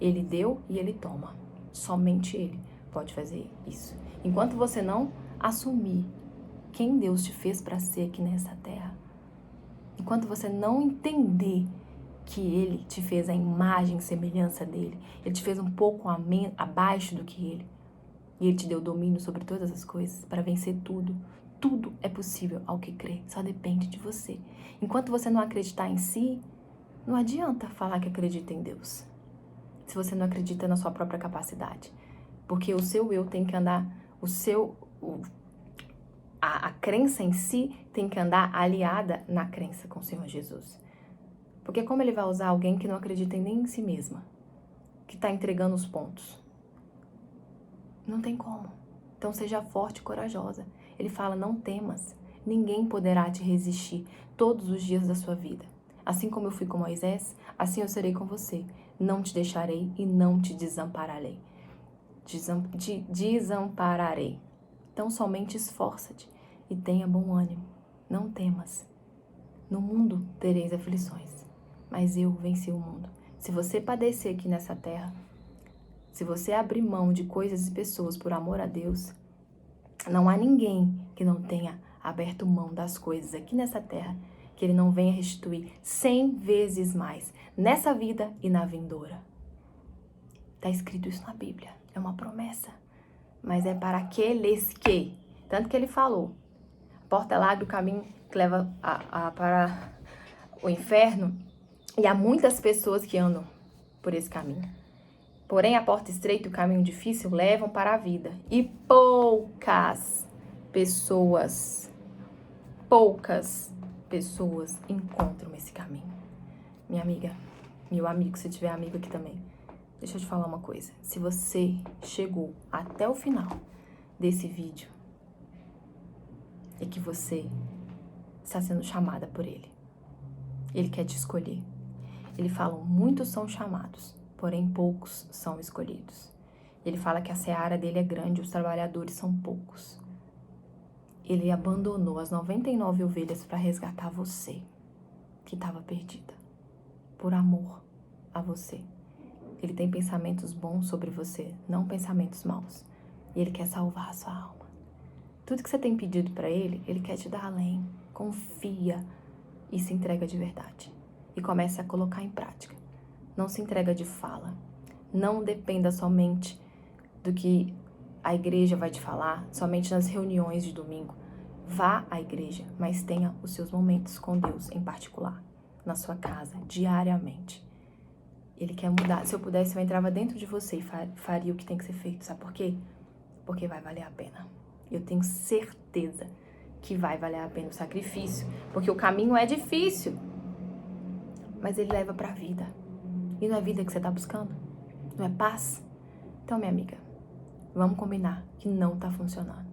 Ele deu e Ele toma. Somente Ele pode fazer isso. Enquanto você não assumir quem Deus te fez para ser aqui nessa terra, enquanto você não entender que Ele te fez a imagem e semelhança dEle, Ele te fez um pouco abaixo do que Ele, e Ele te deu domínio sobre todas as coisas para vencer tudo. Tudo é possível ao que crê, só depende de você. Enquanto você não acreditar em si, não adianta falar que acredita em Deus, se você não acredita na sua própria capacidade. Porque o seu eu tem que andar, a crença em si tem que andar aliada na crença com o Senhor Jesus. Porque como Ele vai usar alguém que não acredita nem em si mesma, que está entregando os pontos? Não tem como. Então seja forte e corajosa. Ele fala, não temas, ninguém poderá te resistir todos os dias da sua vida. Assim como eu fui com Moisés, assim eu serei com você. Não te deixarei e não te desampararei. Desampararei. Então somente esforça-te e tenha bom ânimo. Não temas. No mundo tereis aflições, mas eu venci o mundo. Se você padecer aqui nessa terra, se você abrir mão de coisas e pessoas por amor a Deus, não há ninguém que não tenha aberto mão das coisas aqui nessa terra, que Ele não venha restituir 100 vezes mais, nessa vida e na vindoura. Está escrito isso na Bíblia, é uma promessa, mas é para aqueles que, tanto que Ele falou, a porta é larga, o caminho que leva para o inferno, e há muitas pessoas que andam por esse caminho. Porém, a porta estreita e o caminho difícil levam para a vida. E poucas pessoas encontram esse caminho. Minha amiga, meu amigo, se tiver amigo aqui também, deixa eu te falar uma coisa. Se você chegou até o final desse vídeo, é que você está sendo chamada por Ele. Ele quer te escolher. Ele fala, muitos são chamados, porém poucos são escolhidos. Ele fala que a seara dele é grande, os trabalhadores são poucos. Ele abandonou as 99 ovelhas para resgatar você, que estava perdida, por amor a você. Ele tem pensamentos bons sobre você, não pensamentos maus. E Ele quer salvar a sua alma. Tudo que você tem pedido para Ele quer te dar além. Confia e se entrega de verdade. E comece a colocar em prática. Não se entrega de fala. Não dependa somente do que a igreja vai te falar, somente nas reuniões de domingo. Vá à igreja, mas tenha os seus momentos com Deus em particular, na sua casa, diariamente. Ele quer mudar. Se eu pudesse, eu entrava dentro de você e faria o que tem que ser feito. Sabe por quê? Porque vai valer a pena. Eu tenho certeza que vai valer a pena o sacrifício, porque o caminho é difícil, mas ele leva pra vida. E não é vida que você tá buscando? Não é paz? Então, minha amiga, vamos combinar que não tá funcionando.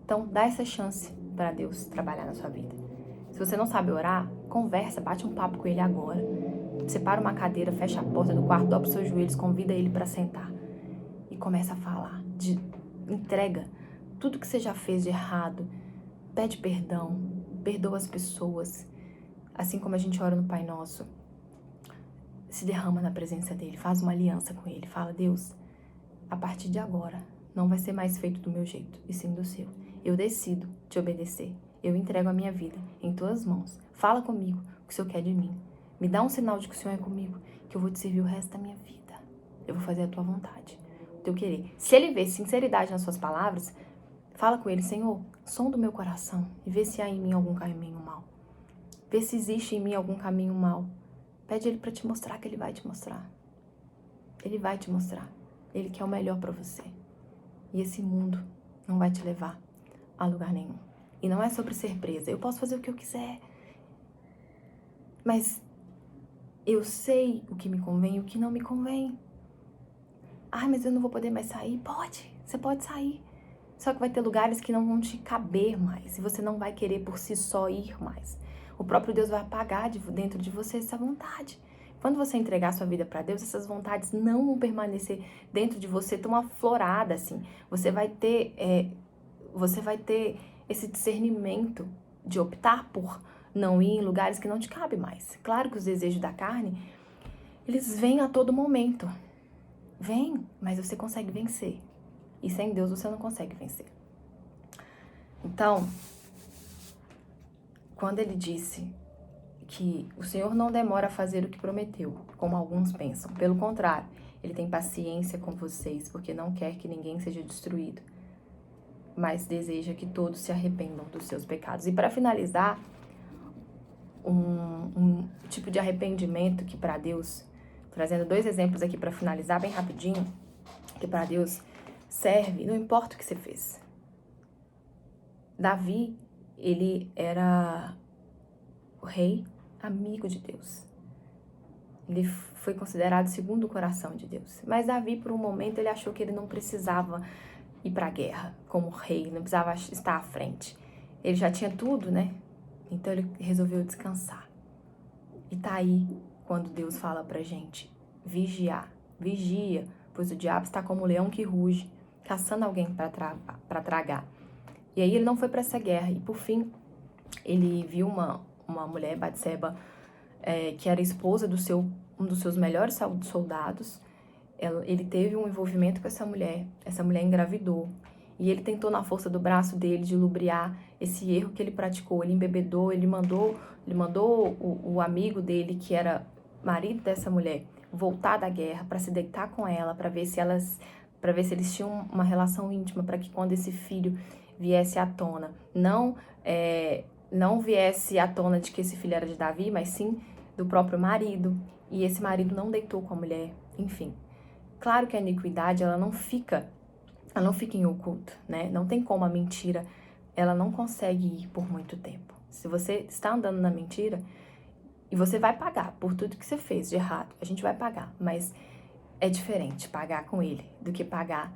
Então, dá essa chance para Deus trabalhar na sua vida. Se você não sabe orar, conversa, bate um papo com Ele agora. Separa uma cadeira, fecha a porta do quarto, dobra os seus joelhos, convida Ele para sentar. E começa a falar. Entrega tudo que você já fez de errado. Pede perdão, perdoa as pessoas. Assim como a gente ora no Pai Nosso. Se derrama na presença dEle, faz uma aliança com Ele. Fala, Deus, a partir de agora, não vai ser mais feito do meu jeito, e sim do seu. Eu decido te obedecer. Eu entrego a minha vida em tuas mãos. Fala comigo o que o Senhor quer de mim. Me dá um sinal de que o Senhor é comigo, que eu vou te servir o resto da minha vida. Eu vou fazer a tua vontade, o teu querer. Se Ele vê sinceridade nas suas palavras, fala com Ele, Senhor, sonda o meu coração e vê se há em mim algum caminho mau. Vê se existe em mim algum caminho mau. Pede Ele para te mostrar, que Ele vai te mostrar. Ele vai te mostrar. Ele quer o melhor para você. E esse mundo não vai te levar a lugar nenhum. E não é sobre ser presa. Eu posso fazer o que eu quiser. Mas eu sei o que me convém e o que não me convém. Ah, mas eu não vou poder mais sair. Pode, você pode sair. Só que vai ter lugares que não vão te caber mais. E você não vai querer por si só ir mais. O próprio Deus vai apagar dentro de você essa vontade. Quando você entregar sua vida para Deus, essas vontades não vão permanecer dentro de você tão aflorada assim. Você vai ter esse discernimento de optar por não ir em lugares que não te cabem mais. Claro que os desejos da carne, eles vêm a todo momento. Vêm, mas você consegue vencer. E sem Deus você não consegue vencer. Então, quando ele disse que o Senhor não demora a fazer o que prometeu, como alguns pensam. Pelo contrário, Ele tem paciência com vocês, porque não quer que ninguém seja destruído, mas deseja que todos se arrependam dos seus pecados. E para finalizar, um tipo de arrependimento que para Deus, trazendo 2 exemplos aqui para finalizar bem rapidinho, que para Deus serve, não importa o que você fez. Davi, ele era o rei amigo de Deus. Ele foi considerado segundo o coração de Deus. Mas Davi, por um momento, ele achou que ele não precisava ir para a guerra como rei, não precisava estar à frente. Ele já tinha tudo, né? Então ele resolveu descansar. E tá aí quando Deus fala pra gente vigiar. Vigia, pois o diabo está como um leão que ruge, caçando alguém para tragar. E aí ele não foi para essa guerra. E por fim, ele viu uma mulher, Batseba, que era esposa um dos seus melhores soldados. Ele teve um envolvimento com essa mulher engravidou. E ele tentou, na força do braço dele, de lubriar esse erro que ele praticou. Ele embebedou, ele mandou o amigo dele, que era marido dessa mulher, voltar da guerra para se deitar com ela, para ver se eles tinham uma relação íntima, para que quando esse filho viesse à tona, não viesse à tona de que esse filho era de Davi, mas sim do próprio marido. E esse marido não deitou com a mulher, enfim. Claro que a iniquidade, ela não fica em oculto, né? Não tem como a mentira, ela não consegue ir por muito tempo. Se você está andando na mentira, e você vai pagar por tudo que você fez de errado, a gente vai pagar, mas é diferente pagar com ele do que pagar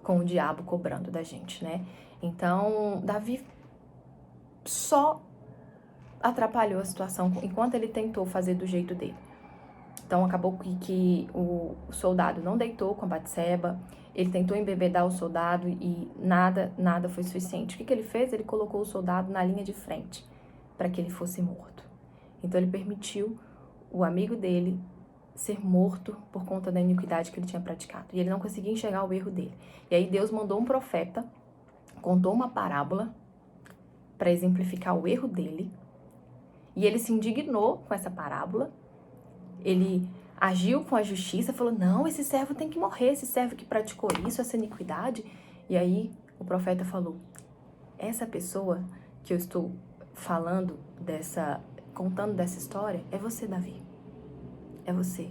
com o diabo cobrando da gente, né? Então, Davi só atrapalhou a situação enquanto ele tentou fazer do jeito dele. Então, acabou que o soldado não deitou com a Batseba, ele tentou embebedar o soldado e nada foi suficiente. O que ele fez? Ele colocou o soldado na linha de frente para que ele fosse morto. Então, ele permitiu o amigo dele ser morto por conta da iniquidade que ele tinha praticado. E ele não conseguia enxergar o erro dele. E aí Deus mandou um profeta, contou uma parábola para exemplificar o erro dele. E ele se indignou com essa parábola. Ele agiu com a justiça, falou, não, esse servo tem que morrer, esse servo que praticou isso, essa iniquidade. E aí o profeta falou, essa pessoa que eu estou falando contando dessa história, é você, Davi. É você.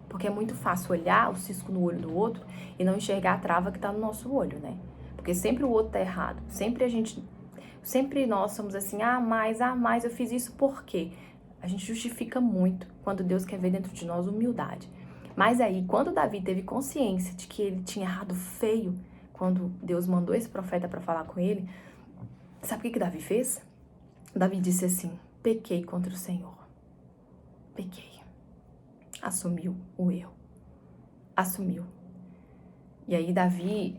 Porque é muito fácil olhar o cisco no olho do outro e não enxergar a trava que tá no nosso olho, né? Porque sempre o outro tá errado. Sempre nós somos assim, mas eu fiz isso por quê? A gente justifica muito quando Deus quer ver dentro de nós humildade. Mas aí, quando Davi teve consciência de que ele tinha errado feio, quando Deus mandou esse profeta para falar com ele, sabe o que Davi fez? Davi disse assim, pequei contra o Senhor. Pequei. Assumiu o erro. Assumiu. E aí Davi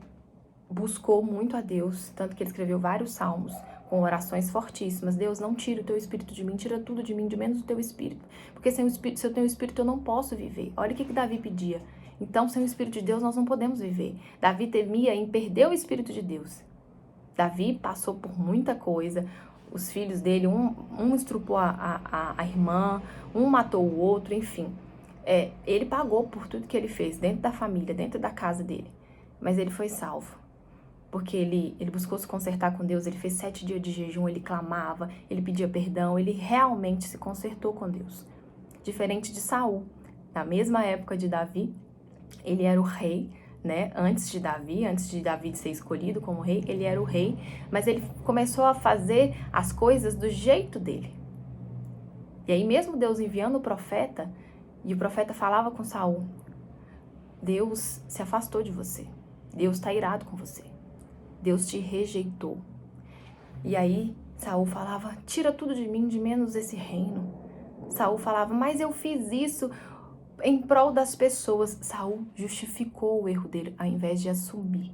buscou muito a Deus, tanto que ele escreveu vários salmos com orações fortíssimas. Deus, não tira o teu espírito de mim, tira tudo de mim, de menos o teu espírito. Porque sem o espírito, se eu tenho o espírito, eu não posso viver. Olha o que Davi pedia. Então, sem o espírito de Deus, nós não podemos viver. Davi temia em perder o espírito de Deus. Davi passou por muita coisa. Os filhos dele, um estrupou a irmã, um matou o outro, enfim. Ele pagou por tudo que ele fez dentro da família, dentro da casa dele. Mas ele foi salvo. Porque ele buscou se consertar com Deus, ele fez 7 dias de jejum, ele clamava, ele pedia perdão, ele realmente se consertou com Deus. Diferente de Saul. Na mesma época de Davi, ele era o rei, né? Antes de Davi ser escolhido como rei, ele era o rei, mas ele começou a fazer as coisas do jeito dele. E aí mesmo Deus enviando o profeta, e o profeta falava com Saul, Deus se afastou de você, Deus está irado com você, Deus te rejeitou. E aí Saul falava, tira tudo de mim, de menos esse reino. Saul falava, mas eu fiz isso em prol das pessoas. Saul justificou o erro dele, ao invés de assumir.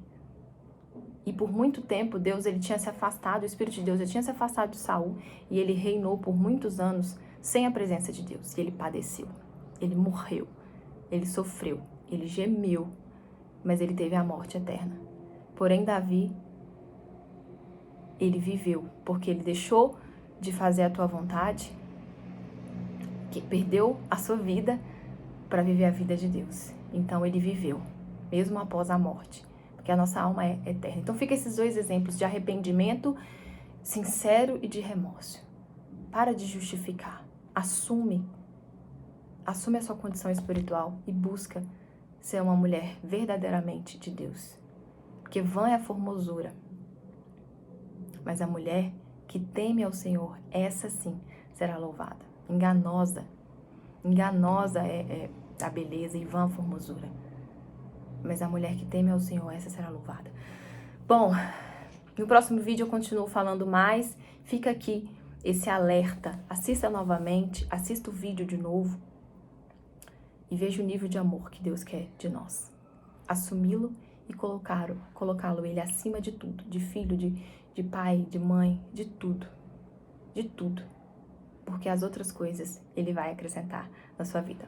E por muito tempo, Deus ele tinha se afastado, o Espírito de Deus ele tinha se afastado de Saul, e ele reinou por muitos anos sem a presença de Deus. E ele padeceu, ele morreu, ele sofreu, ele gemeu, mas ele teve a morte eterna. Porém, Davi, ele viveu, porque ele deixou de fazer a tua vontade, que perdeu a sua vida para viver a vida de Deus. Então ele viveu, mesmo após a morte, porque a nossa alma é eterna. Então fica esses dois exemplos de arrependimento sincero e de remorso. Para de justificar, assume a sua condição espiritual e busca ser uma mulher verdadeiramente de Deus. Porque vã é a formosura, mas a mulher que teme ao Senhor, essa sim será louvada. Enganosa é a beleza e vã a formosura. Mas a mulher que teme ao Senhor, essa será louvada. Bom, no próximo vídeo eu continuo falando mais. Fica aqui esse alerta. Assista novamente, assista o vídeo de novo e veja o nível de amor que Deus quer de nós. Assumi-lo e colocá-lo ele acima de tudo, de filho, de pai, de mãe, de tudo. Porque as outras coisas ele vai acrescentar na sua vida.